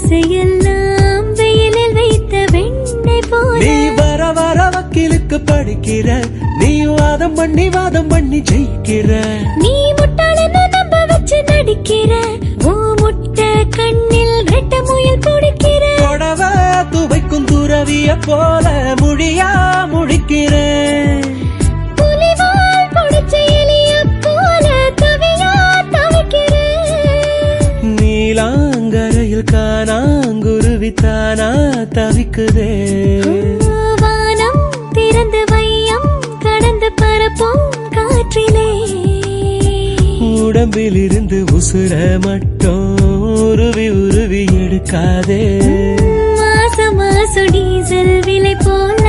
ஆசையெல்லாம் வெயிலில் வைத்த வெண்ணெய் போல. நீ வர வர வக்கீலுக்கு படிக்கிற, நீ வாதம் பண்ணி ஜெயிக்கிற. நீ முட்டாளன்னு நம்ப வச்சு நடிக்கிற, ஓ முட்டை கண்ணில் ரெட்ட முயல் பிடிக்கிற. கொடவ துவைக்கும் துறவிய போல முடியா முடிக்கிறேன். புலிவால் பிடிச்ச எலிய போல தவியா தவிக்கிறேன். நீலாங்கரையில் காணாங்குருவித்தானா தவிக்குதே. வானம் திறந்து வையம் கடந்து பரப்போம் காற்றிலே. உடம்பில் இருந்து உசுர மட்டும் உருவி எடுக்காதே. மாசம் டீசல் விலை போல